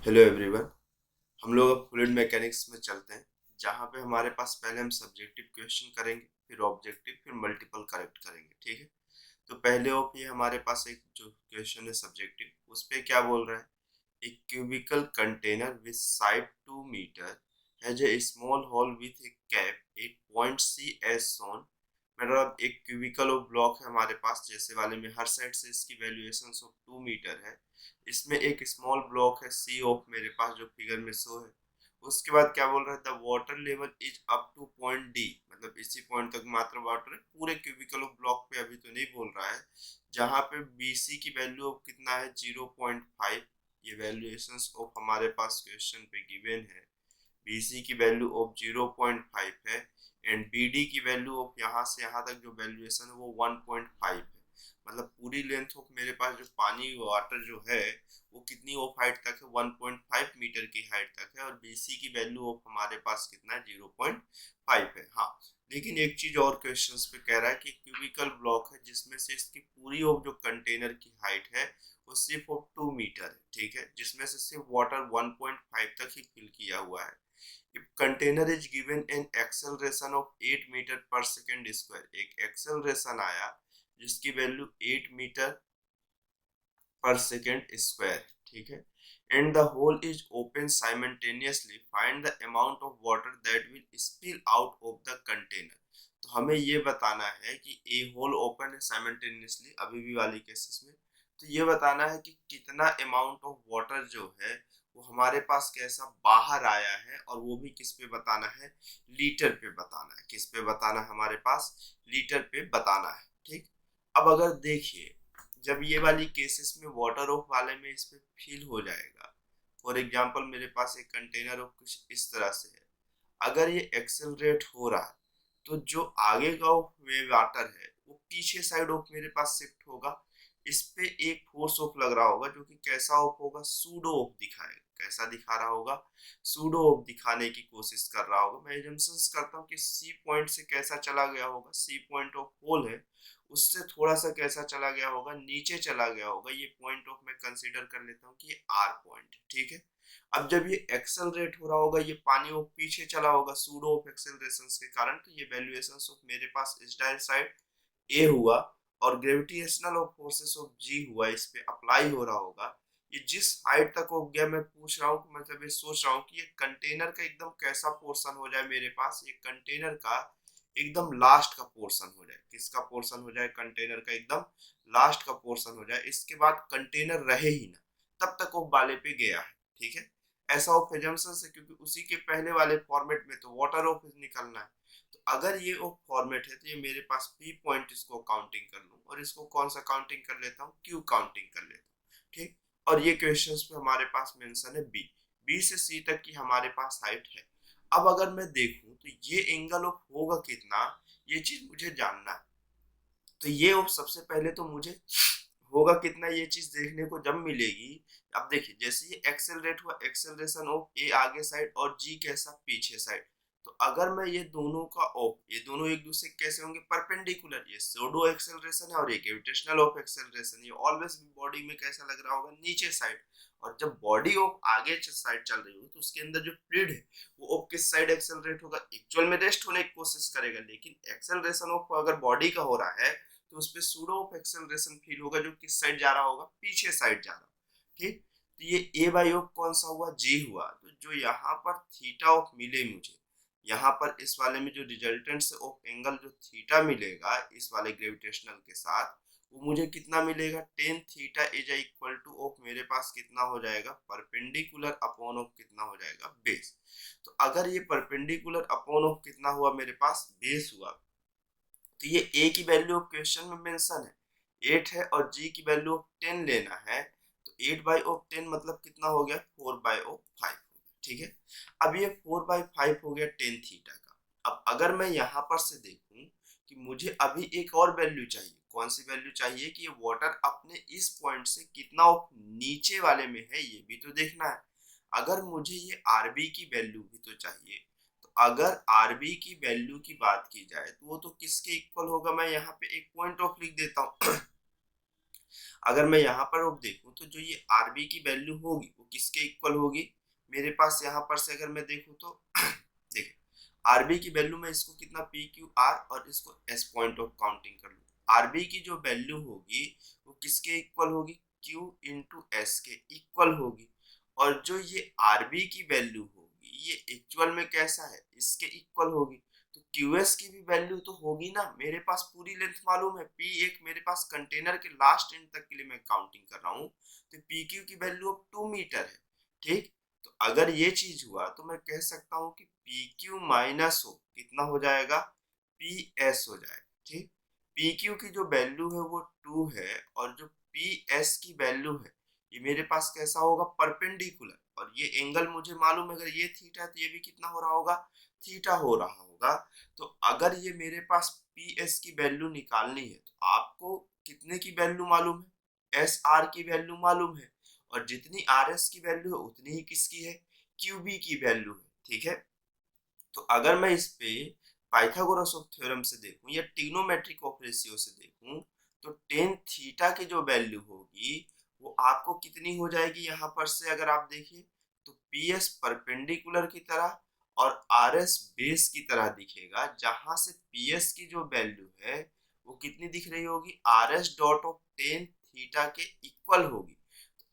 Hello everyone. हम लोग अब फ्लूइड मैकेनिक्स में चलते हैं, जहाँ पे हमारे पास पहले हम सब्जेक्टिव क्वेश्चन करेंगे, फिर ऑब्जेक्टिव, फिर मल्टीपल करेक्ट करेंगे। ठीक है। तो पहले ऑफ ये हमारे पास एक जो क्वेश्चन है सब्जेक्टिव, उस पे क्या बोल रहा है। A cubical container with side 2 meter has a small hole with a cap at point C as shown। मतलब एक क्यूबिकल ऑफ ब्लॉक है हमारे पास, जैसे वाले में हर साइड से इसकी वैल्यूएशन ऑफ 2 मीटर है। इसमें एक स्मॉल ब्लॉक है सी ऑफ मेरे पास, जो फिगर में शो है। उसके बाद क्या बोल रहा है, the water level is up two point D, मतलब इसी पॉइंट तक मात्र वाटर है, पूरे क्यूबिकल ऑफ ब्लॉक पे अभी तो नहीं बोल रहा है। जहाँ पे बीसी की वैल्यू ऑफ कितना है, 0.5। ये वैल्यूएशंस ऑफ हमारे पास क्वेश्चन पे गिवन है। बीसी की वैल्यू ऑफ 0.5 है, एंड बीडी की वैल्यू ऑफ यहाँ से यहाँ तक जो वैल्यूएशन है वो 1.5 है। मतलब पूरी लेंथ ऑफ मेरे पास जो पानी वाटर जो है वो कितनी ऑफ हाइट तक है, 1.5 मीटर की हाइट तक है, और बीसी की वैल्यू ऑफ हमारे पास कितना है, 0.5 है। हाँ, लेकिन एक चीज और क्वेश्चंस पे कह रहा है कि क्यूबिकल ब्लॉक है जिसमें से इसकी पूरी ऑफ जो कंटेनर की हाइट है वो सिर्फ ऑफ 2 मीटर है। ठीक है, जिसमें से सिर्फ वाटर 1.5 तक ही फिल किया हुआ है। If container is given an acceleration of 8 metre पर सेकेंड स्क्वायर, एक एक्सेलरेशन आया जिसकी वैल्यू 8 मीटर पर सेकेंड स्क्वायर। ठीक है, and the hole is open simultaneously, find the amount of water that will spill out of the container. तो हमें ये बताना है कि ए होल ओपन है साइमल्टेनियसली अभी भी वाली केसेस में, तो ये बताना है कि कितना अमाउंट ऑफ वाटर जो है वो हमारे पास कैसा बाहर आया है, और वो भी किस पे बताना है, लीटर पे बताना है। किस पे बताना है, हमारे पास लीटर पे बताना है। ठीक। अब अगर देखिए, जब ये वाली केसेस में वाटर ऑफ वाले में इस पे फिल हो जाएगा, फॉर एग्जांपल मेरे पास एक कंटेनर ऑफ कुछ इस तरह से है, अगर ये एक्सेलरेट हो रहा है तो जो आगे का वे वाटर है वो पीछे साइड ऑफ मेरे पास शिफ्ट होगा। इस पे एक फोर्स ऑफ लग रहा होगा, जो कि कैसा ऑफ होगा, सूडो ऑफ दिखाएगा। कैसा दिखा रहा होगा, सूडो ऑफ दिखाने की कोशिश कर रहा होगा। मैं एजम्पशंस करता हूँ कि सी पॉइंट से कैसा चला गया होगा, सी पॉइंट ऑफ होल है उससे थोड़ा सा कैसा चला गया होगा, नीचे चला गया होगा। ये पॉइंट ऑफ मैं कंसीडर कर लेता हूँ कि ये आर पॉइंट। ठीक है। अब जब ये एक्सेलरेट हो रहा होगा, ये पानी वो पीछे चला होगा सूडो ऑफ एक्सेलरेशन के कारण, तो ये वैल्यूएशन ऑफ मेरे पास इस साइड ए हुआ, और ग्रेविटेशनल ऑफ फोर्सेस ऑफ जी हुआ, इस पे अप्लाई हो रहा होगा। ये जिस हाइट तक हो गया, मैं पूछ रहा हूँ, मतलब ये सोच रहा हूँ कि ये कंटेनर का एकदम कैसा पोर्शन हो जाए मेरे पास, ये कंटेनर का एकदम लास्ट का पोर्शन हो जाए। किसका पोर्शन हो जाए, कंटेनर का एकदम लास्ट का पोर्शन हो जाए, इसके बाद कंटेनर रहे ही ना, तब तक वो वाले पे गया है। ठीक है। ऐसा ऑफ एजम्पशन है, क्योंकि उसी के पहले वाले फॉर्मेट में तो वाटर ऑफ निकलना है। तो अगर ये ऑफ फॉर्मेट है तो ये मेरे पास पी पॉइंट, इसको काउंटिंग कर लूँ, और इसको कौन सा काउंटिंग कर लेता हूँ, क्यू काउंटिंग कर लेता हूँ। ठीक। और ये क्वेश्चंस पे हमारे पास मेंशन है बी, बी से सी तक की हमारे पास हाइट है। अब अगर मैं देखूं तो ये एंगल ऑफ होगा कितना, ये चीज मुझे जानना है। तो ये ऑफ सबसे पहले तो मुझे होगा कितना, ये चीज देखने को जब मिलेगी। अब देखिए, जैसे ये एक्सेलरेट हुआ, एक्सेलरेशन ऑफ ए आगे साइड और जी कैसा, पीछे साइड। तो अगर मैं ये दोनों का ऑफ, ये दोनों एक दूसरे कैसे होंगे, परपेंडिकुलर। ये सूडो एक्सेलरेशन है और ये ग्रेविटेशनल ऑफ एक्सेलरेशन। ये ऑलवेज बॉडी में कैसा लग रहा होगा, नीचे साइड। और जब बॉडी ऑफ आगे साइड चल रही हो तो उसके अंदर जो फ्लूइड है वो ऑफ किस साइड एक्सेलरेट होगा, एक्चुअल में रेस्ट होने की कोशिश करेगा, लेकिन एक्सेलरेशन ऑफ अगर बॉडी का हो रहा है तो उस पर सूडो ऑफ एक्सेलरेशन फील होगा, जो किस साइड जा रहा होगा, पीछे साइड जा रहा होगा। ठीक। तो ये ए बाई ऑफ कौन सा हुआ, जी हुआ। तो जो यहाँ पर थीटा ऑफ मिले मुझे, यहाँ पर इस वाले में जो रिजल्टेंट से ऑफ एंगल जो थीटा मिलेगा इस वाले ग्रेविटेशनल के साथ, वो मुझे कितना मिलेगा, ten theta is equal two of मेरे पास कितना हो जाएगा, परपेंडिकुलर अपॉन ऑफ कितना हो जाएगा, बेस। तो अगर ये परपेंडिकुलर अपॉन ऑफ कितना हुआ मेरे पास, बेस हुआ, तो ये ए की वैल्यू ऑफ क्वेश्चन में मेंशन है 8 है, और जी की वैल्यू ऑफ 10 लेना है। तो 8 बाई ऑफ 10 मतलब कितना हो गया, 4 बाई ऑफ 5। ठीक है। अब ये 4 बाई 5 हो गया 10 थीटा का। अब अगर मैं यहाँ पर से देखूं कि मुझे अभी एक और वैल्यू चाहिए, कौन सी वैल्यू चाहिए, कि ये वाटर अपने इस पॉइंट से कितना ऑफ नीचे वाले में है, ये भी तो देखना है। अगर मुझे ये आरबी की वैल्यू भी तो चाहिए, अगर आरबी की वैल्यू की बात की जाए तो वो तो किसके इक्वल होगा, मैं यहाँ पे एक पॉइंट ऑफ लिख देता हूँ। अगर मैं यहाँ पर अब देखूँ तो जो ये आरबी की वैल्यू होगी वो किसके इक्वल होगी, मेरे पास यहाँ पर से अगर मैं देखूँ तो देखिए आरबी की वैल्यू में इसको कितना पी क्यू आर और इसको एस पॉइंट ऑफ काउंटिंग कर लूँ, आरबी की जो वैल्यू होगी वो किसके इक्वल होगी, क्यू इंटू एस के इक्वल होगी। और जो ये आरबी की वैल्यू होगी ये एक्चुअल में कैसा है, इसके इक्वल होगी। तो क्यूएस की भी वैल्यू तो होगी ना, मेरे पास पूरी लेंथ मालूम है, पी एक मेरे पास कंटेनर के लास्ट एंड तक के लिए मैं काउंटिंग कर रहा हूँ, तो पी क्यू की वैल्यू अब 2 मीटर है। ठीक, तो अगर ये चीज हुआ तो मैं कह सकता हूँ कि पी क्यू माइनस हो कितना हो जाएगा, पी एस हो जाएगा। ठीक, पी क्यू की जो वैल्यू है वो 2 है और जो पी एस की वैल्यू है ये मेरे पास कैसा होगा, परपेंडिकुलर। और ये एंगल मुझे मालूम है, अगर ये थीटा है तो ये भी कितना हो रहा होगा, थीटा हो रहा होगा। तो अगर ये मेरे पास पी एस की वैल्यू निकालनी है तो आपको कितने की वैल्यू मालूम है, एस आर की वैल्यू मालूम है, और जितनी आर एस की वैल्यू है उतनी ही किसकी है, क्यू बी की वैल्यू है। ठीक है, तो अगर मैं इस पे पाइथागोरस ऑफ थ्योरम से देखूं या ट्रिग्नोमेट्रिक ऑफ रेशियो से देखूं तो टेन थीटा की जो वैल्यू होगी वो आपको कितनी हो जाएगी, यहाँ पर से अगर आप देखिए तो पी एस परपेंडिकुलर की तरह और आर एस बेस की तरह दिखेगा, जहां से पी एस की जो वैल्यू है वो कितनी दिख रही होगी, R S dot of ten theta के इक्वल होगी।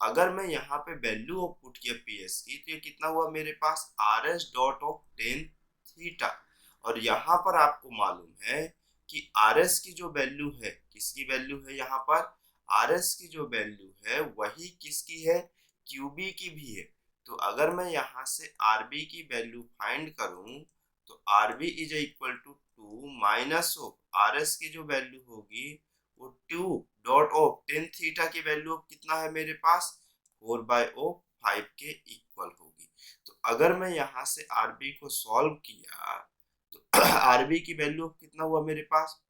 अगर मैं यहाँ पे वैल्यू ऑफ पुट किया पी एस की तो ये कितना हुआ मेरे पास, R S dot of ten theta. और यहाँ पर आपको मालूम है कि आर एस की जो वैल्यू है, किसकी वैल्यू है यहाँ पर, आर एस की जो वैल्यू है वही किसकी है, क्यू बी की भी है। तो अगर मैं यहाँ से आर बी की वैल्यू फाइंड करूँ तो R B is equal to 2 minus of R S की जो वैल्यू होगी वो 2 डॉट ऑफ टेन थीटा की वैल्यू कितना है मेरे पास, 4/5 के इक्वल होगी। तो अगर मैं यहाँ से आरबी को सॉल्व किया तो आरबी की वैल्यू कितना हुआ मेरे पास,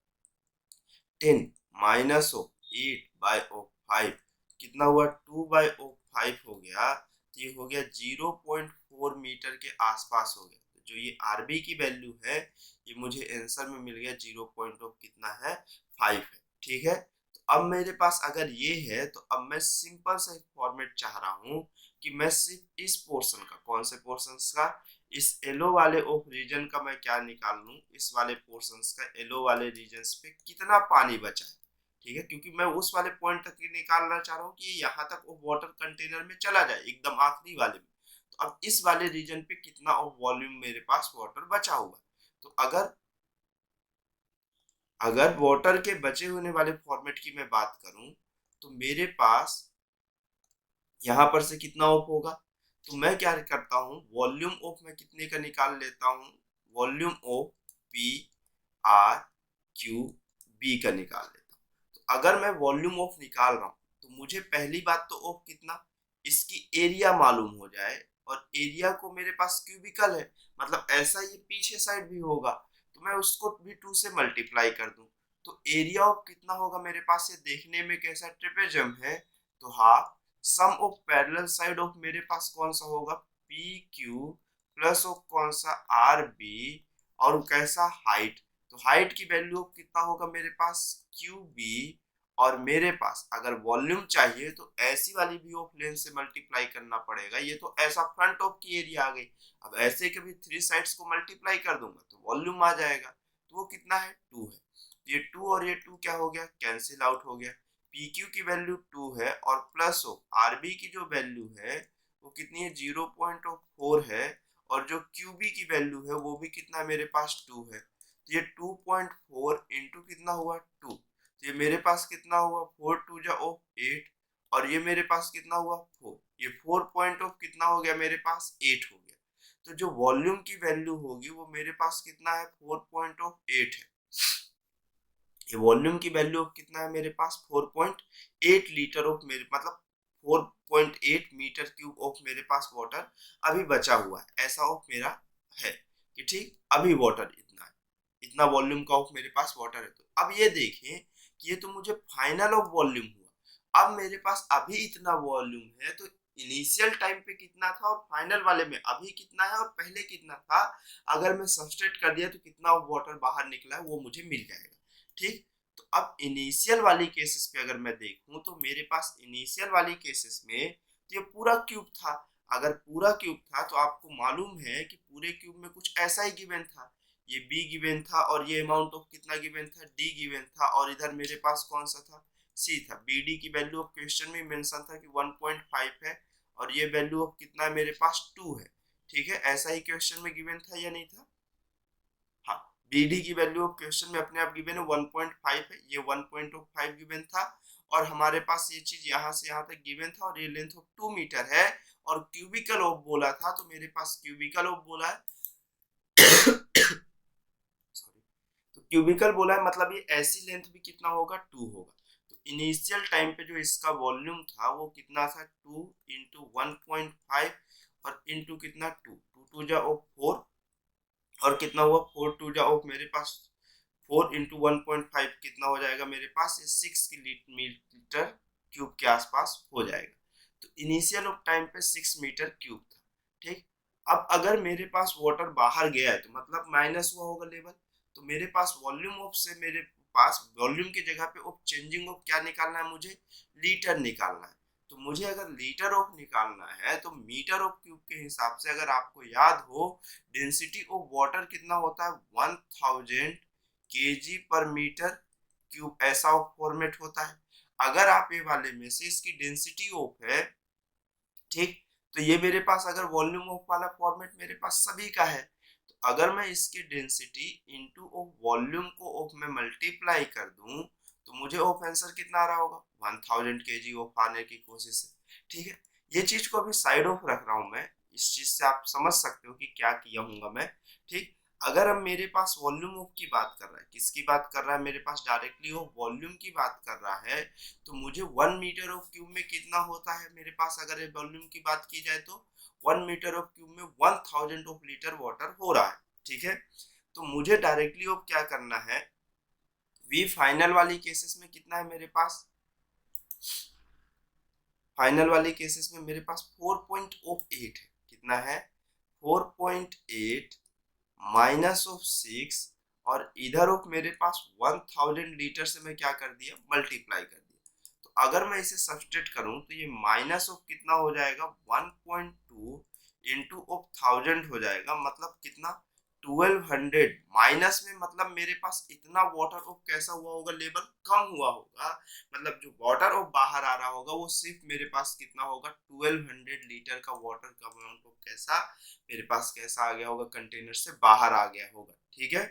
10 - 8/5 कितना हुआ, 2/5 हो गया। तो ये हो गया 0.4 मीटर के आसपास हो गया। तो जो ये आरबी की वैल्यू है ये मुझे आंसर में मिल गया 0. कितना है, 5 है। ठीक है, तो अब मेरे पास अगर ये है तो अब मैं सिंपल सा एक फॉर्मेट चाह रहा हूँ कि मैं सिर्फ इस पोर्शन का, कौन से पोर्शन का, इस येलो वाले ऑफ रीजन का मैं क्या निकाल लूं, इस वाले पोर्शंस का येलो वाले रीजन्स पे कितना पानी बचा है। ठीक है, क्योंकि मैं उस वाले पॉइंट तक ही निकालना चाह रहा हूँ कि यहाँ तक वो वाटर कंटेनर में चला जाए एकदम आखिरी वाले में। तो अब इस वाले रीजन पे कितना ऑफ वॉल्यूम मेरे पास वाटर बचा हुआ है। तो अगर अगर वाटर के बचे होने वाले फॉर्मेट की मैं बात करूं तो मेरे पास यहाँ पर से कितना ऑफ होगा, तो मैं क्या करता हूँ, वॉल्यूम ऑफ मैं कितने का निकाल लेता हूँ, volume of P R Q B का निकाल लेता हूँ। तो अगर मैं वॉल्यूम ऑफ निकाल रहा हूँ तो मुझे पहली बात तो ऑफ कितना, इसकी एरिया मालूम हो जाए, और एरिया को मेरे पास क्यूबिकल है, मतलब ऐसा ये पीछे साइड भी होगा तो मैं उसको भी 2 से मल्टीप्लाई कर दूं। तो एरिया ऑफ कितना होगा मेरे पास, ये देखने में कैसा ट्रेपेजम है, तो half sum of parallel side of मेरे पास कौन सा होगा, पी क्यू प्लस ऑफ कौन सा, आर बी, और कैसा हाइट, तो हाइट की वैल्यू कितना होगा मेरे पास, क्यू बी। और मेरे पास अगर वॉल्यूम चाहिए तो ऐसी वाली भी ऑफ लेंथ से मल्टीप्लाई करना पड़ेगा, ये तो ऐसा फ्रंट ऑफ की एरिया आ गई। अब ऐसे के भी 3 साइड्स को मल्टीप्लाई कर दूंगा तो वॉल्यूम आ जाएगा, तो वो कितना है, 2 है। तो ये 2 और ये 2 क्या हो गया, कैंसिल आउट हो गया। पी क्यू की वैल्यू 2 है और प्लस ऑफ आरबी की जो वैल्यू है वो कितनी है, 0.4 है, और जो क्यू बी की वैल्यू है वो भी कितना है मेरे पास, 2 है। तो ये 2.4 इंटू कितना हुआ, 2, तो ये मेरे पास कितना हुआ, 4 2 ऑफ 8, और ये मेरे पास कितना हुआ, 4, ये 4 पॉइंट ऑफ कितना हो गया मेरे पास, 8 हो गया। तो जो वॉल्यूम की वैल्यू होगी वो मेरे पास कितना है, 4.8 है। ये वॉल्यूम की वैल्यू ऑफ कितना है मेरे पास, 4.8 लीटर ऑफ मेरे मतलब 4.8 मीटर क्यूब ऑफ मेरे पास वाटर अभी बचा हुआ है, ऐसा ऑफ मेरा है कि ठीक अभी वाटर इतना है, इतना वॉल्यूम का ऑफ मेरे पास वाटर है। तो अब ये देखें कि ये तो मुझे फाइनल ऑफ वॉल्यूम हुआ, अब मेरे पास अभी इतना वॉल्यूम है, तो इनिशियल टाइम पे कितना था और फाइनल वाले में अभी कितना है और पहले कितना था, अगर मैं सबस्ट्रेट कर दिया तो कितना वाटर बाहर निकला है वो मुझे मिल जाएगा। ठीक, तो अब इनिशियल वाली केसेस पे अगर मैं देखूं तो मेरे पास इनिशियल वाली केसेस में तो ये पूरा क्यूब था। अगर पूरा क्यूब था तो आपको मालूम है कि पूरे क्यूब में कुछ ऐसा ही गिवन था, ये बी गिवन था और ये अमाउंट ऑफ कितना गिवन था, डी गिवन था, और इधर मेरे पास कौन सा था, सी था। बी डी की वैल्यू ऑफ क्वेश्चन में मेंशन था कि 1.5 है और ये वैल्यू ऑफ कितना है मेरे पास 2 है। ठीक है, ऐसा ही क्वेश्चन में गिवन था या नहीं था? हाँ, बी डी की वैल्यू ऑफ क्वेश्चन में अपने आप गिवन है 1.5 है, ये 1.5 गिवन था और हमारे पास ये चीज यहाँ से यहाँ तक गिवन था और ये लेंथ ऑफ 2 मीटर है और क्यूबिकल ऑफ बोला था, तो मेरे पास क्यूबिकल ऑफ बोला है सॉरी, तो क्यूबिकल बोला है मतलब ये ऐसी लेंथ भी कितना होगा, 2 होगा। तो इनिशियल टाइम पे जो इसका वॉल्यूम था वो कितना था, 2 इंटू 1.5 और इंटू कितना 2, 2 जा 4 और कितना हुआ 4 2 जा ऑफ मेरे पास 4 इंटू 1.5 कितना हो जाएगा मेरे पास, ये 6 मीटर क्यूब के आसपास हो जाएगा। तो इनिशियल ऑफ टाइम पे 6 मीटर क्यूब था। ठीक, अब अगर मेरे पास वाटर बाहर गया है तो मतलब माइनस हुआ होगा लेवल, तो मेरे पास वॉल्यूम ऑफ से मेरे पास वॉल्यूम की जगह पे ऑफ चेंजिंग ऑफ क्या निकालना है, मुझे लीटर निकालना है। तो मुझे अगर लीटर ऑफ निकालना है तो मीटर ऑफ क्यूब के हिसाब से अगर आपको याद हो डेंसिटी ऑफ वाटर कितना होता है, 1000 केजी पर मीटर क्यूब, ऐसा फॉर्मेट होता है। अगर आप ये वाले में से इसकी डेंसिटी ऑफ है, ठीक, तो ये मेरे पास अगर वॉल्यूम ऑफ वाला फॉर्मेट मेरे पास सभी का है, तो अगर मैं इसकी डेंसिटी इंटू ऑफ वॉल्यूम को ऑफ में मल्टीप्लाई कर दूं तो मुझे ऑफ आंसर कितना आ रहा होगा, 1000 केजी ऑफ आने की कोशिश है। ठीक है, ये चीज को अभी साइड ऑफ रख रहा हूं मैं, इस चीज से आप समझ सकते हो कि क्या किया हूँ मैं। ठीक, अगर अब मेरे पास वॉल्यूम ऑफ की बात कर रहा है, किसकी बात कर रहा है, मेरे पास डायरेक्टली ऑफ वॉल्यूम की बात कर रहा है, तो मुझे 1 मीटर ऑफ क्यूब में कितना होता है मेरे पास, अगर वॉल्यूम की बात की जाए तो 1 मीटर ऑफ क्यूब में 1000 ऑफ लीटर वाटर हो रहा है। ठीक है, तो मुझे डायरेक्टली ऑफ क्या करना है, वी फाइनल वाली केसेस में कितना है मेरे पास, फाइनल वाली केसेस में मेरे पास 4.8 है, कितना है 4.8 माइनस ऑफ 6 और इधर ऑफ मेरे पास 1000 लीटर से मैं क्या कर दिया, मल्टीप्लाई कर दिया। तो अगर मैं इसे सब्सट्रैक्ट करूं तो ये माइनस ऑफ कितना हो जाएगा, 1.2 इंटू ऑफ 1000 हो जाएगा, मतलब कितना 1200 माइनस में, मतलब मेरे पास इतना वाटर ऑफ कैसा हुआ होगा, लेवल कम हुआ होगा, मतलब जो वाटर ऑफ बाहर आ रहा होगा वो सिर्फ मेरे पास कितना होगा, 1200 लीटर का वाटर का अमाउंट ऑफ कैसा मेरे पास कैसा आ गया होगा, कंटेनर से बाहर आ गया होगा। ठीक है,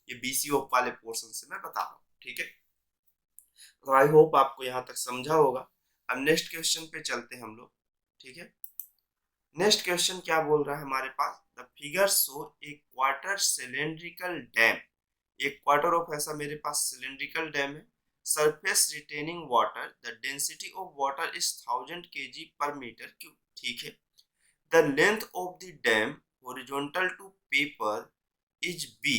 ये बीसी ऑफ वाले पोर्शन से मैं बता रहा हूँ। ठीक है, तो आई होप आपको यहाँ तक समझा होगा। अब नेक्स्ट क्वेश्चन पे चलते हैं हम लोग। ठीक है, नेक्स्ट क्वेश्चन क्या बोल रहा है हमारे पास, the figure show a quarter cylindrical dam, एक क्वार्टर ऑफ ऐसा मेरे पास सिलेंड्रिकल डैम है, surface retaining water, the density of water is 1000 KG पर मीटर क्यूब। ठीक है, the length of the dam horizontal to paper is B,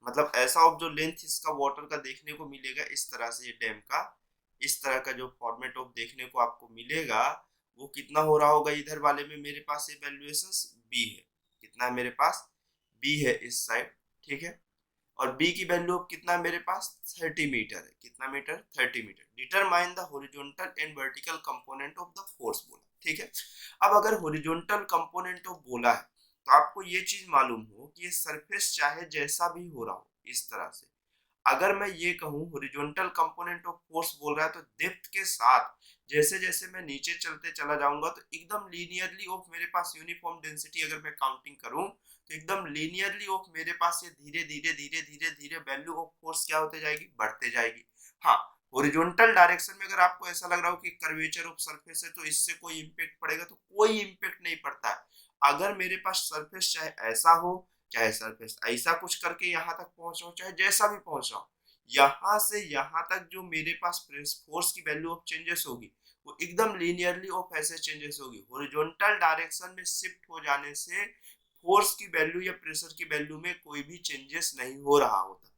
मतलब ऐसा ऑफ जो लेंथ इसका वाटर का देखने को मिलेगा इस तरह से, ये डैम का इस तरह का जो फॉर्मेट ऑफ देखने को आपको मिलेगा वो कितना हो रहा होगा, इधर वाले में मेरे पास इवैल्यूएशन बी है, कितना है मेरे पास, बी है इस साइड। ठीक है, और बी की वैल्यू कितना है मेरे पास, 30 मीटर है, कितना metre, 30 metre. Determine the horizontal and vertical component of the force बोला। ठीक है, अब अगर हॉरिजॉन्टल कंपोनेंट ऑफ बोला है तो आपको ये चीज मालूम हो कि ये सरफेस चाहे जैसा भी हो रहा हो इस तरह से, अगर मैं ये कहूँ हॉरिजॉन्टल कंपोनेंट ऑफ फोर्स बोल रहा है तो डेप्थ के साथ जैसे जैसे मैं नीचे चलते चला जाऊंगा तो एकदम लीनियरली ऑफ मेरे पास यूनिफॉर्म डेंसिटी अगर मैं काउंटिंग करूं तो एकदम लीनियरली ऑफ मेरे पास ये धीरे धीरे धीरे धीरे धीरे वैल्यू ऑफ फोर्स क्या होते जाएगी, बढ़ते जाएगी। हाँ, हॉरिजॉन्टल डायरेक्शन में अगर आपको ऐसा लग रहा हो कि कर्वेचर ऑफ सरफेस है तो इससे कोई इंपैक्ट पड़ेगा, तो कोई इंपैक्ट नहीं पड़ता है। अगर मेरे पास सरफेस चाहे ऐसा हो चाहे सरफेस ऐसा कुछ करके यहाँ तक पहुंच हो, चाहे जैसा भी पहुंच रहा हो, यहाँ से यहाँ तक जो मेरे पास फोर्स की वैल्यू ऑफ चेंजेस होगी वो एकदम लीनियरली ऑफ ऐसे चेंजेस होगी। हॉरिजॉन्टल डायरेक्शन में शिफ्ट हो जाने से फोर्स की वैल्यू या प्रेशर की वैल्यू में कोई भी चेंजेस नहीं हो रहा होता।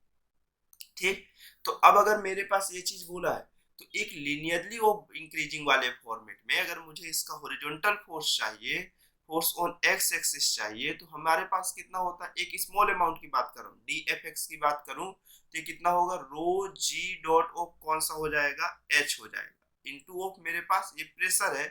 ठीक, तो अब अगर मेरे पास ये चीज बोला है तो एक लीनियरली ऑफ इंक्रीजिंग वाले फॉर्मेट में अगर मुझे इसका हॉरिजॉन्टल फोर्स चाहिए, फोर्स ऑन एक्स एक्सिस चाहिए, तो हमारे पास कितना होता है, एक स्मॉल अमाउंट की बात करूं, डी एफ एक्स की बात करूं तो ये कितना होगा, रो जी डॉट ऑफ कौन सा हो जाएगा, एच हो जाएगा, इंटू ऑफ मेरे पास ये प्रेशर है,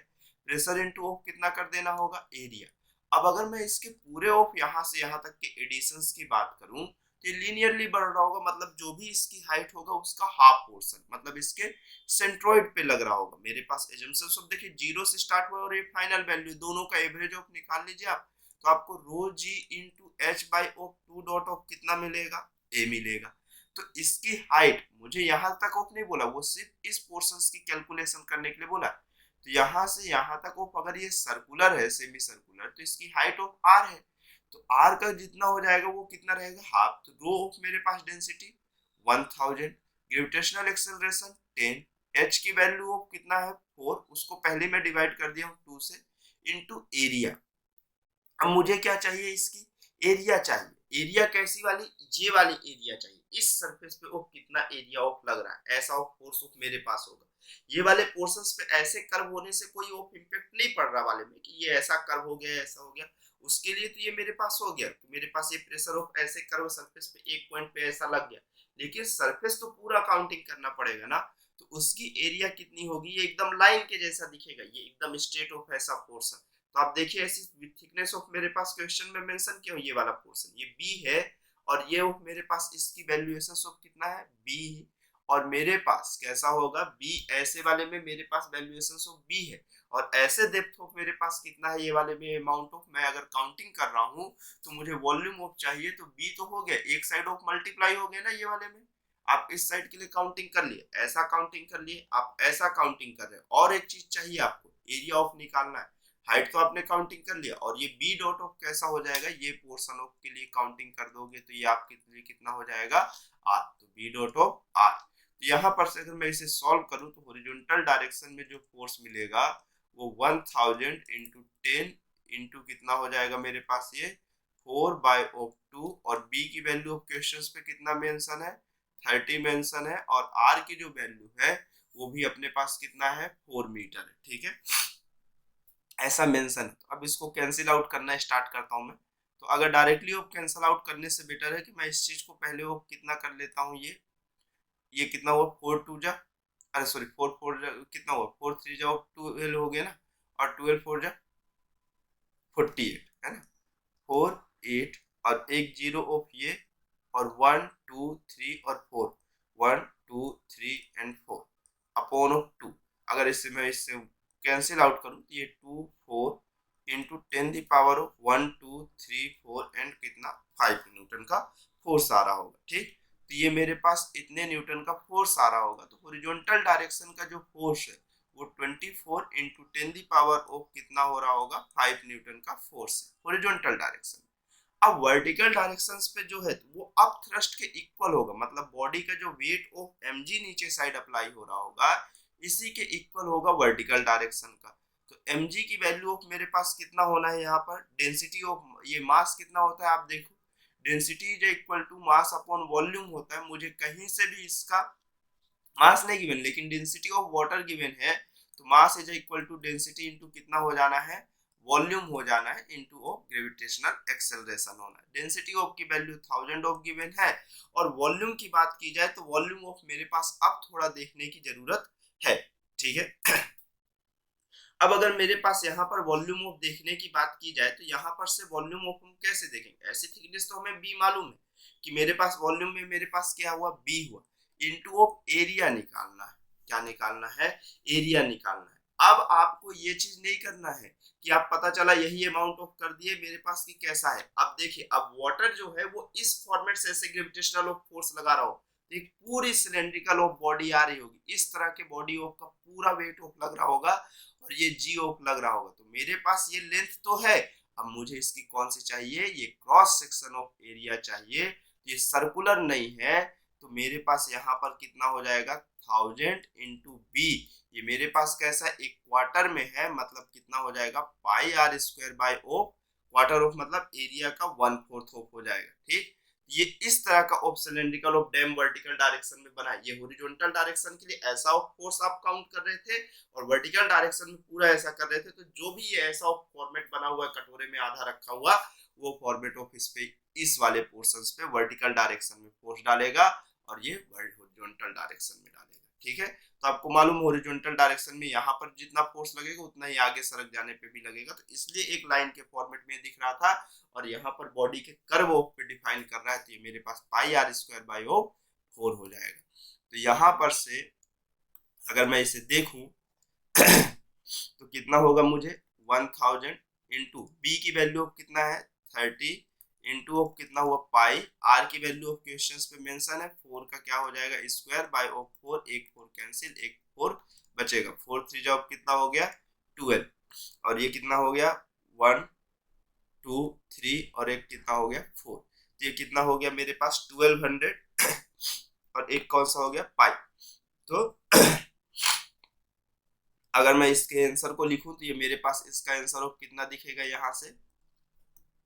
प्रेशर इंटू ऑफ कितना कर देना होगा, एरिया। अब अगर मैं इसके पूरे ऑफ यहाँ से यहाँ तक के एडिशंस की बात करूं तो ये लीनियरली बढ़ रहा होगा, मतलब जो भी इसकी हाइट होगा उसका हाफ पोर्शन, मतलब इसके सेंट्रोइड पे लग रहा होगा। मेरे पास एजम्पशंस ऑफ देखिए जीरो से स्टार्ट हुआ और ये फाइनल वैल्यू, दोनों का एवरेज ऑफ निकाल लीजिए आप, तो आपको rho ji into H by of two dot of कितना मिलेगा, ए मिलेगा। तो इसकी हाइट मुझे यहाँ तक ऑफ नहीं बोला, वो सिर्फ इस पोर्शन की कैलकुलेशन करने के लिए बोला। तो यहाँ से यहाँ तक ऑफ अगर ये सर्कुलर है, सेमी सर्कुलर, तो इसकी हाइट ऑफ आर है, तो आर का जितना हो जाएगा वो कितना रहेगा, हाफ। तो रो ऑफ मेरे पास डेंसिटी 1000, ग्रेविटेशनल एक्सेलरेशन 10, एच की वैल्यू ऑफ कितना है 4, उसको पहले मैं डिवाइड कर दिया हूँ 2 से, इंटू एरिया। अब मुझे क्या चाहिए, इसकी एरिया चाहिए। एरिया कैसी वाली, ये वाली एरिया चाहिए। इस सरफेस पे ऑफ कितना एरिया ऑफ लग रहा है, ऐसा ऑफ फोर्स ऑफ मेरे पास होगा। ये वाले पोर्शंस पे ऐसे कर्व होने से कोई ऑफ इम्पैक्ट नहीं पड़ रहा वाले में कि ये ऐसा कर्व हो गया, ऐसा हो गया, उसके लिए तो ये मेरे पास हो गया। तो मेरे पास ये प्रेशर ऑफ ऐसे कर्व सरफेस पे एक पॉइंट पे ऐसा लग गया, लेकिन सरफेस तो पूरा काउंटिंग करना पड़ेगा ना, तो उसकी एरिया कितनी होगी, ये एकदम लाइन के जैसा दिखेगा, ये एकदम स्ट्रेट ऑफ ऐसा पोर्शन। तो आप देखिए ऐसी थिकनेस ऑफ मेरे पास क्वेश्चन में मेंशन किया हो, ये वाला पोर्शन ये बी है, और ये ऑफ मेरे पास इसकी वैल्यूएशन ऑफ कितना है, बी। और मेरे पास कैसा होगा, बी ऐसे वाले में मेरे पास वैल्यूएशन ऑफ बी है, और ऐसे डेप्थ ऑफ मेरे पास कितना है, ये वाले में अमाउंट ऑफ, मैं अगर काउंटिंग कर रहा हूँ तो मुझे वॉल्यूम ऑफ चाहिए, तो बी तो हो गया, एक साइड ऑफ मल्टीप्लाई हो गया ना ये वाले में। आप इस साइड के लिए काउंटिंग कर लिए, ऐसा काउंटिंग कर लिए, आप ऐसा काउंटिंग कर रहे हो, और एक चीज चाहिए आपको, एरिया ऑफ निकालना है। हाइट तो आपने काउंटिंग कर लिया, और ये बी डॉट ऑफ कैसा हो जाएगा, ये पोर्शन ऑफ के लिए काउंटिंग कर दोगे तो ये आपके लिए कितना हो जाएगा, आर। तो बी डॉट ऑफ आर। तो यहाँ पर से अगर मैं इसे सॉल्व करूँ तो हॉरिजॉन्टल डायरेक्शन में जो फोर्स मिलेगा वो 1000 इंटू 10 इंटू कितना हो जाएगा मेरे पास, ये 4/2, और बी की वैल्यू ऑफ क्वेश्चंस पे कितना मेंशन है, 30 मेंशन है, और आर की जो वैल्यू है वो भी अपने पास कितना है, 4 मीटर है, ठीक है, ऐसा मेंशन है। तो अब इसको कैंसिल आउट करना स्टार्ट करता हूं मैं। तो अगर डायरेक्टली ऑफ कैंसिल आउट करने से बेटर है कि मैं इस चीज को पहले ऑफ कितना कर लेता हूँ, ये कितना हुआ, 4 2 जा, अरे सॉरी 4 4 जा, कितना हुआ, 4 3 जा 12 हो गया ना, और 12 4 जा 48 है ना, 4 8, और एक जीरो ऑफ ये, और 1 2 3 और 4, 1 2 3 एंड 4 अपॉन ऑफ 2। अगर इससे मैं इससे कैंसिल आउट करूं तो ये 2 4 into 10 the power of 1 2 3 4 and कितना 5 न्यूटन का फोर्स आ रहा होगा, ठीक। तो ये मेरे पास इतने न्यूटन का फोर्स आ रहा होगा। तो हॉरिजॉन्टल डायरेक्शन का जो फोर्स है वो 24 इंटू 10 द पावर ऑफ कितना हो रहा होगा, 5 न्यूटन का फोर्स है हॉरिजॉन्टल डायरेक्शन। अब वर्टिकल डायरेक्शंस पे जो है वो अप थ्रस्ट के इक्वल होगा, मतलब बॉडी का जो वेट ऑफ mg नीचे साइड अप्लाई हो रहा होगा इसी के इक्वल होगा वर्टिकल डायरेक्शन का। तो mg की वैल्यू ऑफ मेरे पास कितना होना है, यहाँ पर डेंसिटी ऑफ ये मास कितना होता है, आप देखो density is equal to mass upon volume होता है। मुझे कहीं से भी इसका मास नहीं गिवन, लेकिन डेंसिटी ऑफ वाटर गिवन है, तो mass is equal to density into कितना हो जाना है, वॉल्यूम हो जाना है, इनटू ऑफ ग्रेविटेशनल एक्सेलरेशन होना है। डेंसिटी ऑफ की वैल्यू 1000 ऑफ गिवन है, और वॉल्यूम की बात की जाए तो वॉल्यूम ऑफ मेरे पास अब थोड़ा देखने की जरूरत है, ठीक है। अब अगर मेरे पास यहाँ पर वॉल्यूम ऑफ देखने की बात की जाए तो यहाँ पर से वॉल्यूम ऑफ हम कैसे देखेंगे, ऐसी थिकनेस तो हमें बी मालूम है कि मेरे पास वॉल्यूम में मेरे पास क्या हुआ, बी हुआ, इनटू ऑफ एरिया निकालना है। क्या निकालना है, एरिया निकालना है। अब आपको ये चीज नहीं करना है कि आप पता चला यही अमाउंट ऑफ कर दिए मेरे पास की कैसा है। अब देखिए, अब वाटर जो है वो इस फॉर्मेट से ऐसे ग्रेविटेशनल ऑफ फोर्स लगा रहा हो, एक पूरी सिलेंड्रिकल ऑफ बॉडी आ रही होगी, इस तरह के बॉडी ऑफ का पूरा वेट ऑफ लग रहा होगा, और ये जी ऑफ लग रहा होगा। तो मेरे पास ये लेंथ तो है, अब मुझे इसकी कौन सी चाहिए, ये क्रॉस सेक्शन ऑफ एरिया चाहिए। ये सर्कुलर नहीं है, तो मेरे पास यहाँ पर कितना हो जाएगा, 1000 इंटू बी। ये मेरे पास कैसा एक क्वार्टर में है, मतलब कितना हो जाएगा, pi R square by O, quarter of मतलब एरिया का 1/4 ऑफ हो जाएगा, ठीक। ये इस तरह का of cylindrical of dam vertical direction में बना है। ये हॉरिजॉन्टल डायरेक्शन के लिए ऐसा ऑफ फोर्स आप काउंट कर रहे थे, और वर्टिकल डायरेक्शन में पूरा ऐसा कर रहे थे। तो जो भी ये ऐसा ऑफ फॉर्मेट बना हुआ है, कटोरे में आधा रखा हुआ, वो फॉर्मेट ऑफ इस पे, इस वाले पोर्शंस पे वर्टिकल डायरेक्शन में फोर्स डालेगा, और ये हॉरिजॉन्टल डायरेक्शन में डालेगा। ठीक है, तो आपको मालूम हॉरिजॉन्टल डायरेक्शन में यहाँ पर जितना फोर्स लगेगा उतना ही आगे सरक जाने पे भी लगेगा, तो इसलिए एक लाइन के फॉर्मेट में दिख रहा था और यहाँ पर बॉडी के कर्व ऑफ पे डिफाइन कर रहा है, तो ये मेरे पास पाई आर स्क्वायर बाई ऑफ 4 हो जाएगा। तो यहाँ पर से अगर मैं इसे देखूं तो कितना होगा मुझे 1000 इंटू बी की वैल्यू ऑफ कितना है 30 इंटू ऑफ कितना हुआ पाई, आर की वैल्यू ऑफ क्वेश्चंस पे मेंशन है 4 का क्या हो जाएगा स्क्वायर बाय ऑफ 4, एक 4 कैंसिल, एक 4 बचेगा, 4 3 जब कितना हो गया 12, और ये कितना हो गया 1 2 3 और एक कितना हो गया 4, तो ये कितना हो गया मेरे पास 1200 और एक कौन सा हो गया पाई। तो अगर मैं इसके आंसर को लिखूं तो ये मेरे पास इसका आंसर ऑफ कितना दिखेगा, यहाँ से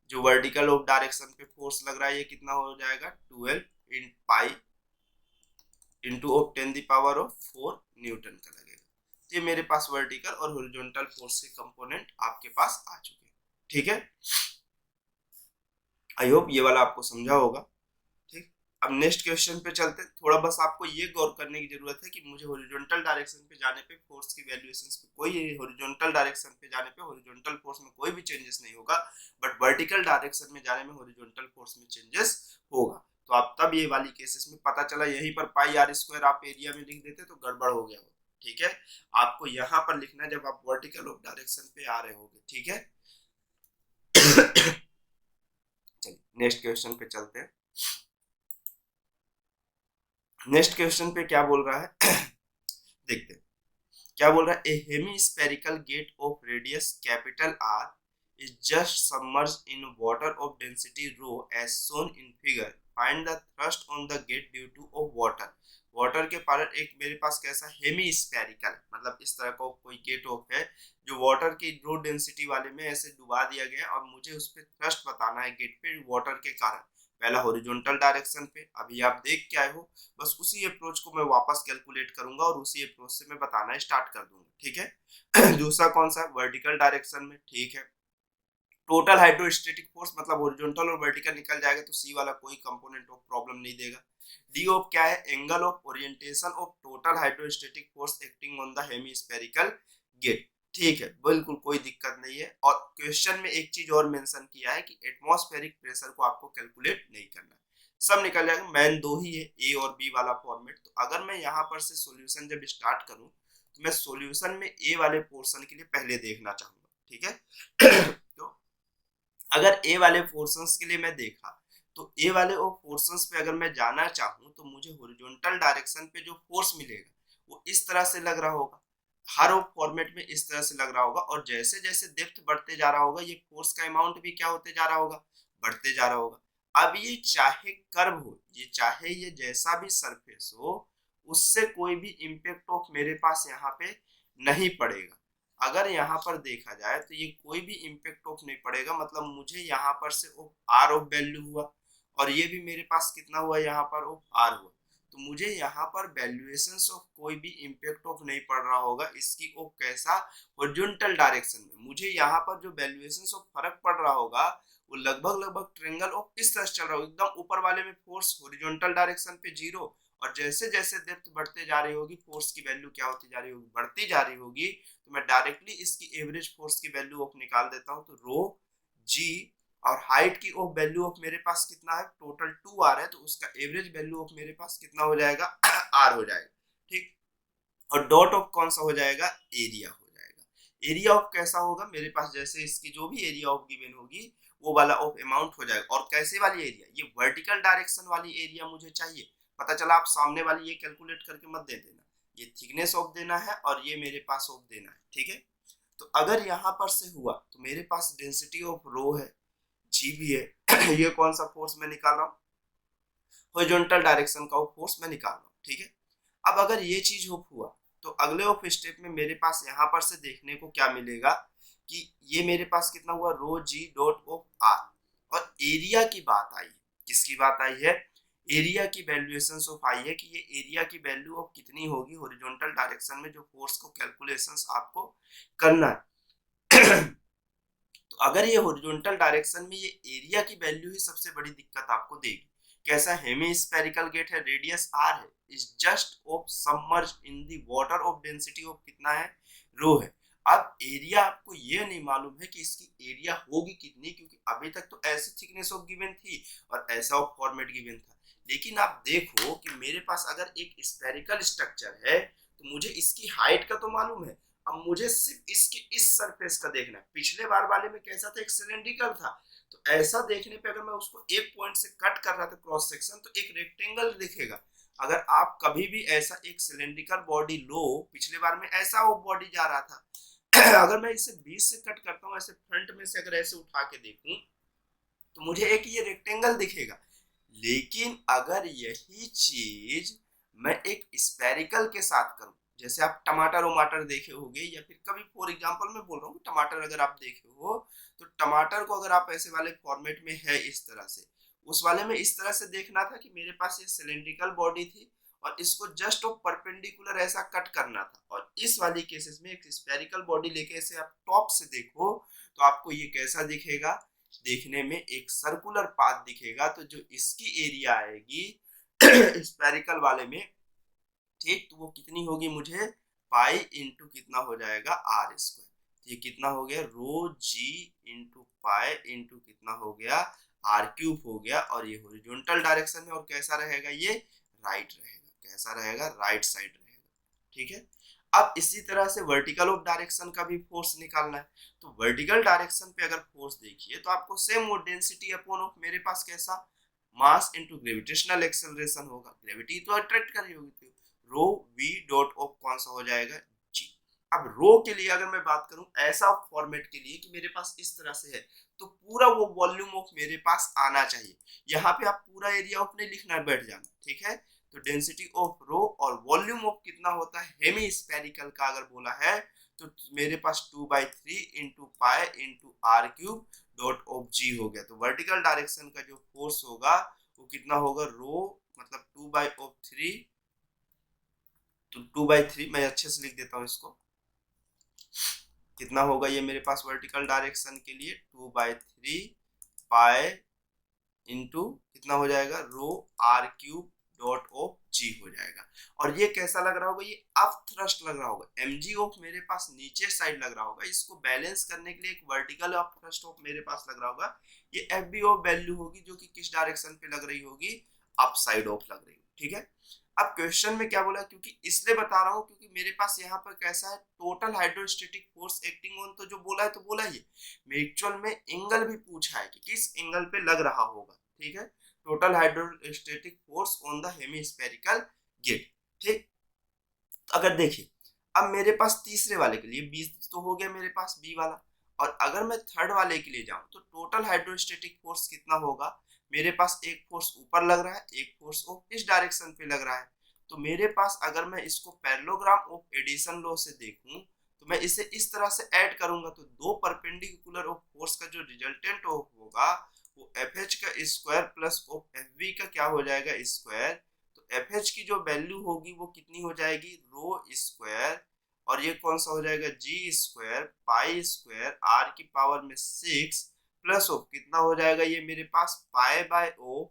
जो वर्टिकल ऑफ डायरेक्शन पे फोर्स लग रहा है ये कितना हो जाएगा 12 in pi into of 10 the power of 4 newton का लगेगा। तो ये मेरे पास वर्टिकल और हॉरिजॉन्टल फोर्स के कंपोनेंट आपके पास आ चुके हैं। ठीक है, आई होप ये वाला आपको समझा होगा। अब नेक्स्ट क्वेश्चन पे चलते हैं। थोड़ा बस आपको ये गौर करने की जरूरत है कि मुझे हॉरिजॉन्टल डायरेक्शन पे जाने पे फोर्स की वैल्यूएशंस पे कोई हॉरिजॉन्टल डायरेक्शन पे जाने पे हॉरिजॉन्टल फोर्स में कोई भी चेंजेस नहीं होगा, बट वर्टिकल डायरेक्शन में जाने में हॉरिजॉन्टल फोर्स में चेंजेस होगा। तो आप तब ये वाली केसेस में पता चला यहीं पर पाई आर स्क्वायर आप एरिया में लिख देते तो गड़बड़ हो गया हो। ठीक है, आपको यहाँ पर लिखना है जब आप वर्टिकल ऑफ डायरेक्शन पे आ रहे होगे। ठीक है, चलिए नेक्स्ट क्वेश्चन पे चलते हैं। नेक्स्ट क्वेश्चन पे क्या बोल रहा है देखते हैं क्या बोल रहा है। A hemispherical gate of radius capital R is just submerged in water of density rho as shown in figure, find the thrust on the gate due to of water. Water के पार एक मेरे पास कैसा हेमीस्फेरिकल मतलब इस तरह का कोई गेट ऑफ है जो वाटर की रो डेंसिटी वाले में ऐसे डुबा दिया गया और मुझे उस पर थ्रस्ट बताना है गेट पे वाटर के कारण। पहला हॉरिजॉन्टल डायरेक्शन पे अभी आप देख के आए हो, बस उसी अप्रोच को मैं वापस कैलकुलेट करूंगा और उसी अप्रोच से मैं बताना स्टार्ट कर दूंगा। ठीक है, दूसरा कौन सा वर्टिकल डायरेक्शन में। ठीक है, टोटल हाइड्रोस्टेटिक फोर्स मतलब हॉरिजॉन्टल और वर्टिकल निकल जाएगा तो सी वाला कोई कंपोनेंट ऑफ प्रॉब्लम नहीं देगा। डी ऑफ क्या है angle of orientation of total hydrostatic force acting on the hemispherical gate. ठीक है, बिल्कुल कोई दिक्कत नहीं है। और क्वेश्चन में एक चीज और मेंशन किया है कि एटमॉस्फेरिक प्रेशर को आपको कैलकुलेट नहीं करना है, सब निकल जाएगा। मैन दो ही है ए और बी वाला फॉर्मेट। तो अगर मैं यहाँ पर से सॉल्यूशन जब स्टार्ट करूं तो मैं सॉल्यूशन में ए वाले पोर्शन के लिए पहले देखना चाहूंगा। ठीक है तो अगर ए वाले पोर्शंस के लिए मैं देखा तो ए वाले वो पोर्शंस पे अगर मैं जाना चाहूँ तो मुझे हॉरिजॉन्टल डायरेक्शन पे जो फोर्स मिलेगा वो इस तरह से लग रहा होगा, हर फॉर्मेट में इस तरह से लग रहा होगा। और जैसे जैसे डेप्थ बढ़ते जा रहा होगा ये फोर्स का अमाउंट भी क्या होते जा रहा होगा, बढ़ते जा रहा होगा। अब ये चाहे कर्व हो, ये चाहे ये जैसा भी सरफेस हो, उससे कोई भी इम्पेक्ट ऑफ मेरे पास यहाँ पे नहीं पड़ेगा। अगर यहाँ पर देखा जाए तो ये कोई भी इम्पेक्ट ऑफ नहीं पड़ेगा, मतलब मुझे यहाँ पर से आर ऑफ वैल्यू हुआ और ये भी मेरे पास कितना हुआ यहाँ पर ऑफ आर हुआ, तो मुझे यहाँ पर वैल्यूएशंस ऑफ कोई भी इम्पेक्ट ऑफ नहीं पड़ रहा होगा इसकी ऑफ कैसा हॉरिजॉन्टल डायरेक्शन में। मुझे यहाँ पर जो वैल्यूएशंस ऑफ फर्क पड़ रहा होगा वो लगभग ट्रायंगल ऑफ इस तरह चल रहा होगा। एकदम ऊपर वाले में फोर्स हॉरिजॉन्टल डायरेक्शन पे 0 और जैसे जैसे डेप्थ बढ़ते जा रही होगी फोर्स की वैल्यू क्या होती जा रही होगी, बढ़ती जा रही होगी। तो मैं डायरेक्टली इसकी एवरेज फोर्स की वैल्यू ऑफ निकाल देता हूँ। तो रो जी और हाइट की ऑफ वैल्यू ऑफ मेरे पास कितना है टोटल 2r है, तो उसका एवरेज वैल्यू ऑफ मेरे पास कितना हो जाएगा r हो जाएगा। ठीक, और डॉट ऑफ कौन सा हो जाएगा एरिया हो जाएगा। एरिया ऑफ कैसा होगा मेरे पास, जैसे इसकी जो भी एरिया ऑफ गिवन होगी वो वाला ऑफ अमाउंट हो जाएगा। और कैसे वाली एरिया, ये वर्टिकल डायरेक्शन वाली एरिया मुझे चाहिए। पता चला आप सामने वाली ये कैलकुलेट करके मत दे देना, ये थिकनेस ऑफ देना है और ये मेरे पास ऑफ देना है। ठीक है, तो अगर यहाँ पर से हुआ तो मेरे पास डेंसिटी ऑफ रो है, जी भी है ये कौन सा फोर्स मैं निकाल रहा हूँ, हॉरिजॉन्टल डायरेक्शन का फोर्स मैं निकाल रहा हूँ। ठीक है, अब अगर ये चीज हुआ तो अगले ऑफ स्टेप में मेरे पास यहाँ पर से देखने को क्या मिलेगा कि ये मेरे पास कितना हुआ रो जी डॉट ऑफ आर। और एरिया की बात आई, किसकी बात आई है, एरिया की वैल्यूएशंस ऑफ आई है कि ये एरिया की वैल्यू ऑफ कितनी होगी हॉरिजॉन्टल डायरेक्शन में जो फोर्स को कैलकुलेशंस आपको करना है तो अगर ये हॉरिजॉन्टल डायरेक्शन में ये एरिया की वैल्यू ही सबसे बड़ी दिक्कत आपको देगी, कैसा हेमी गेट है, रेडियस आर है, is just of submerge in the water of density of कितना है, रो है। अब एरिया आपको ये नहीं मालूम है कि इसकी एरिया होगी कितनी, क्योंकि अभी तक तो ऐसी थिकनेस ऑफ गिवन थी और ऐसा ऑफ फॉर्मेट गिवन था। लेकिन आप देखो कि मेरे पास अगर एक स्फेरिकल स्ट्रक्चर है तो मुझे इसकी हाइट का तो मालूम है, अब मुझे सिर्फ इसके इस सरफेस का देखना है। पिछले बार वाले में कैसा था, एक सिलेंड्रिकल था, तो ऐसा देखने पे अगर मैं उसको एक पॉइंट से कट कर रहा था क्रॉस सेक्शन, तो एक रेक्टेंगल दिखेगा। अगर आप कभी भी ऐसा एक सिलेंड्रिकल बॉडी लो, पिछले बार में ऐसा वो बॉडी जा रहा था अगर मैं इसे बीच से कट करता हूँ, ऐसे फ्रंट में से अगर ऐसे उठा के देखूं, तो मुझे एक ये रेक्टेंगल दिखेगा। लेकिन अगर यही चीज मैं एक स्पेरिकल के साथ करूं, जैसे आप टमाटर वमाटर देखे होंगे, या फिर कभी फॉर एग्जांपल मैं बोल रहा हूँ टमाटर अगर आप देखे हो, तो टमाटर को अगर आप ऐसे वाले फॉर्मेट में है इस तरह से, उस वाले में इस तरह से देखना था कि मेरे पास ये सिलेंड्रिकल बॉडी थी और इसको जस्ट ऑफ परपेंडिकुलर ऐसा कट करना था। और इस वाली केसेस में एक स्पेरिकल बॉडी लेके ऐसे आप टॉप से देखो तो आपको ये कैसा दिखेगा, देखने में एक सर्कुलर पाथ दिखेगा। तो जो इसकी एरिया आएगी स्पेरिकल वाले में, ठीक, तो वो कितनी होगी, मुझे पाई इंटू कितना हो जाएगा, आर स्क्वायर। ये कितना हो गया, रो जी इंटू पाई इंटू कितना हो गया, आर क्यूब हो गया। और ये हॉरिजॉन्टल डायरेक्शन में, और कैसा रहेगा, ये राइट रहेगा। कैसा रहेगा, राइट साइड रहेगा। ठीक है। अब इसी तरह से वर्टिकल ऑफ डायरेक्शन का भी फोर्स निकालना है। तो वर्टिकल डायरेक्शन पे अगर फोर्स देखिए तो आपको सेम वो डेंसिटी अपॉन ऑफ मेरे पास कैसा, मास इनटू ग्रेविटेशनल एक्सेलरेशन होगा। ग्रेविटी तो अट्रैक्ट कर रही होगी, रो वी डॉट ऑफ कौन सा हो जाएगा, जी। अब रो के लिए अगर मैं बात करूं ऐसा फॉर्मेट के लिए कि मेरे पास इस तरह से है, तो पूरा वो वॉल्यूम ऑफ मेरे पास आना चाहिए। यहाँ पे आप पूरा एरिया ऑफ नहीं लिखना, बैठ जाना, ठीक है। तो डेंसिटी ऑफ रो और वॉल्यूम ऑफ कितना होता है हेमी स्पेरिकल का अगर बोला है, तो मेरे पास 2/3 into pi into R cube dot of G हो गया। तो वर्टिकल डायरेक्शन का जो फोर्स होगा वो कितना होगा, रो मतलब 2/3, तो 2/3 मैं अच्छे से लिख देता हूँ इसको, कितना होगा ये मेरे पास वर्टिकल डायरेक्शन के लिए 2/3 पाई इंटू कितना हो जाएगा, रो R cube dot of G हो जाएगा। और ये कैसा लग रहा होगा, ये अप थ्रस्ट लग रहा होगा, एम जी ऑफ मेरे पास नीचे साइड लग रहा होगा। इसको बैलेंस करने के लिए एक वर्टिकल अप थ्रस्ट ऑफ मेरे पास लग रहा होगा। ये एफ बी ऑफ वैल्यू होगी जो कि किस डायरेक्शन पे लग रही होगी, अप साइड ऑफ लग रही होगी। ठीक है। अब क्वेश्चन में क्या बोला, क्योंकि इसलिए बता रहा हूँ क्योंकि मेरे पास यहाँ पर कैसा है, total hydrostatic force acting on, तो जो बोला है तो बोला ही है, एक्चुअल में एंगल भी पूछा है कि किस एंगल पे लग रहा होगा। ठीक है। Total hydrostatic force on the hemispherical gate. ठीक। अगर देखिए अब मेरे पास तीसरे वाले के लिए 20 तो हो गया मेरे पास बी वाला, और अगर मैं थर्ड वाले के लिए जाऊं तो टोटल हाइड्रोस्टेटिक फोर्स कितना होगा, मेरे पास एक फोर्स ऊपर लग रहा है, एक फोर्स ऑफ इस डायरेक्शन पे लग रहा है। तो मेरे पास अगर मैं इसको पैरेललोग्राम ऑफ एडिशन लॉ से देखूं, तो मैं इसे इस तरह से ऐड करूंगा, तो दो परपेंडिकुलर ऑफ फोर्स का जो रिजल्टेंट होगा वो एफ एच का square plus of F B का क्या हो जाएगा, स्क्वायर। तो एफ एच की जो वैल्यू होगी वो कितनी हो जाएगी, रो स्क्वायर, और ये कौन सा हो जाएगा, जी स्क्वायर पाई स्क्वायर आर की पावर में 6 प्लस ऑफ कितना हो जाएगा, ये मेरे पास पाई बाय ओ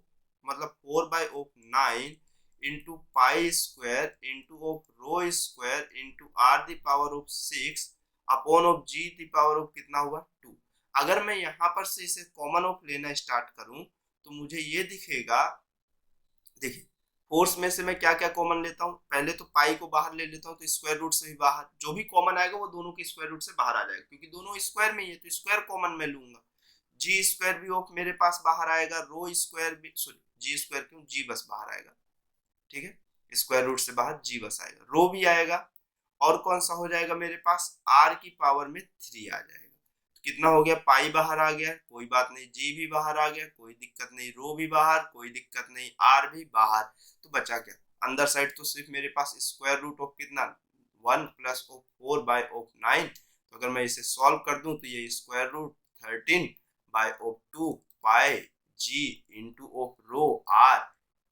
मतलब 4/9 into pi square into of rho square into R the power of 6 upon of g the power of कितना हुआ 2। अगर मैं यहाँ पर से इसे कॉमन ऑफ लेना स्टार्ट करूं तो मुझे ये दिखेगा, देखिए फोर्स में से मैं क्या क्या कॉमन लेता हूँ, पहले तो पाई को बाहर ले लेता हूँ, तो स्क्वायर रूट से भी बाहर जो भी कॉमन आएगा वो दोनों के स्क्वायर रूट से बाहर आ जाएगा, क्योंकि दोनों स्क्वायर में ही है तो स्क्वायर कॉमन मैं लूंगा। जी स्क्वायर भी ऑफ मेरे पास बाहर आएगा, रो स्क्वायर भी, सॉरी जी स्क्वायर क्यों, जी बस बाहर आएगा। ठीक है। स्क्वायर रूट से बाहर जी बस आएगा, रो भी आएगा, और कौन सा हो जाएगा मेरे पास, आर की पावर में 3 आ जाएगा। तो कितना हो गया, पाई बाहर आ गया, कोई बात नहीं, जी भी बाहर आ गया, कोई दिक्कत नहीं, रो भी बाहर, कोई दिक्कत नहीं, आर भी बाहर। तो बचा क्या, अंदर साइड तो सिर्फ मेरे पास स्क्वायर रूट ऑफ कितना 1 प्लस ऑफ 4/9। तो अगर मैं इसे सॉल्व कर दूं तो ये square root 13/2 pi g into of rho R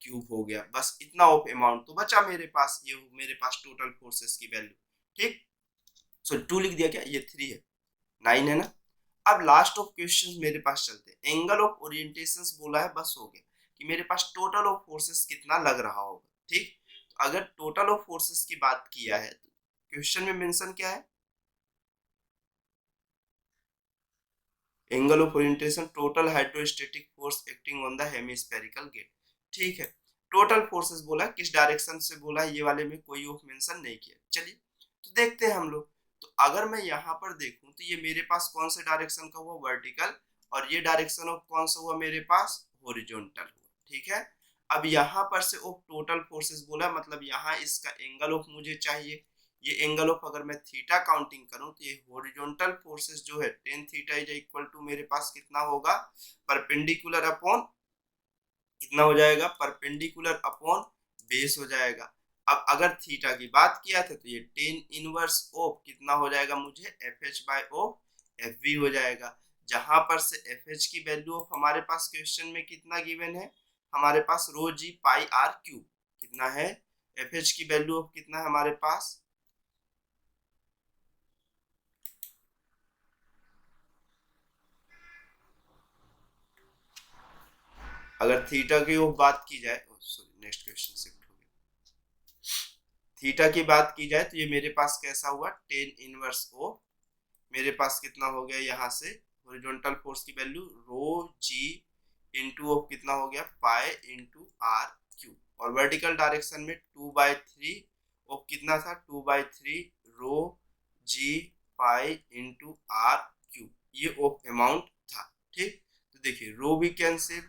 cube हो गया। बस इतना ऑफ अमाउंट तो बचा मेरे पास, ये मेरे पास टोटल फोर्सेस की वैल्यू। ठीक। सो 2 लिख दिया क्या, ये 3 है, 9 है ना। अब लास्ट ऑफ क्वेश्चन मेरे पास चलते हैं, एंगल ऑफ ओरिएंटेशन बोला है, बस हो गया कि मेरे पास टोटल ऑफ फोर्सेस कितना लग रहा होगा। ठीक, तो अगर टोटल ऑफ फोर्सेस की बात किया है तो क्वेश्चन में मेंशन क्या है, angle of orientation total hydrostatic force acting on the hemispherical gate. ठीक है, टोटल फोर्सेस बोला, किस डायरेक्शन से बोला, ये वाले में कोई ऑफ मेंशन नहीं किया। चलिए तो देखते हैं हम लोग। तो अगर मैं यहाँ पर देखूं तो ये मेरे पास कौन से डायरेक्शन का हुआ, वर्टिकल, और ये डायरेक्शन ऑफ कौन सा हुआ मेरे पास, हॉरिजॉन्टल हुआ। ठीक है, अब यहाँ पर से ऑफ टोटल फोर्सेस बोला, मतलब यहाँ इसका एंगल ऑफ मुझे चाहिए। ये एंगल ऑफ अगर मैं थीटा काउंटिंग करूं तो ये हॉरिजॉन्टल फोर्सेस जो है tan theta is equal to मेरे पास कितना होगा, परपेंडिकुलर अपॉन कितना हो जाएगा, परपेंडिकुलर अपॉन बेस हो जाएगा। अब अगर थीटा की बात किया था तो ये टेन इनवर्स ऑफ कितना हो जाएगा मुझे, F H by of F V हो जाएगा। जहां पर से एफ एच की वैल्यू ऑफ हमारे पास क्वेश्चन में कितना गिवन है, हमारे पास रो जी पाई आर क्यूब कितना है, एफ एच की वैल्यू ऑफ कितना है हमारे पास, अगर थीटा की वो बात की जाए, सॉरी नेक्स्ट क्वेश्चन शिफ्ट हो गया, थीटा की बात की जाए तो ये मेरे पास कैसा हुआ, टेन इनवर्स ओ, मेरे पास कितना हो गया यहाँ से, हॉरिजॉन्टल फोर्स की value rho ji into of कितना हो गया, पाई इंटू आर क्यू, और वर्टिकल डायरेक्शन में 2/3 ऑफ कितना था, 2/3 rho g pi into R Q, ये ऑफ अमाउंट था। ठीक, तो देखिए रो भी कैंसिल,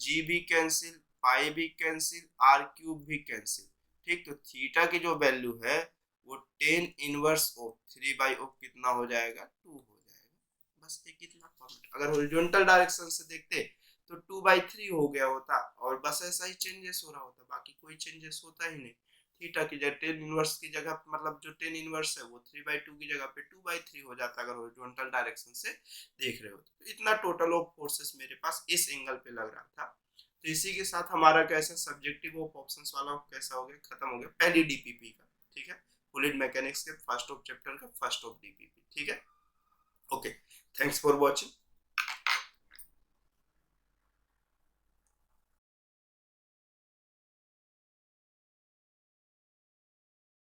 जी भी कैंसिल, पाई भी कैंसिल, आर क्यूब भी कैंसिल। ठीक, तो थीटा की जो वैल्यू है वो टेन इनवर्स ऑफ 3/ऑफ कितना हो जाएगा, 2 हो जाएगा। बस ये कितना फॉर्मेट, अगर हॉरिजॉन्टल डायरेक्शन से देखते तो 2/3 हो गया होता और बस ऐसा ही चेंजेस हो रहा होता, बाकी कोई चेंजेस होता ही नहीं। थीटा की जगह टेन इनवर्स की जगह, मतलब जो टेन इनवर्स है वो 3/2 की जगह पे 2/3 हो जाता अगर हॉरिजॉन्टल डायरेक्शन से देख रहे हो। तो इतना टोटल ऑफ फोर्सेस मेरे पास इस एंगल पे लग रहा था। तो इसी के साथ हमारा कैसा सब्जेक्टिव ऑफ ऑप्शंस वाला कैसा हो गया, खत्म हो गया पहली डीपीपी का। ठीक है, फ्लूइड मैकेनिक्स के फर्स्ट ऑफ चैप्टर का फर्स्ट ऑफ डीपीपी। ठीक है, ओके, थैंक्स फॉर वॉचिंग।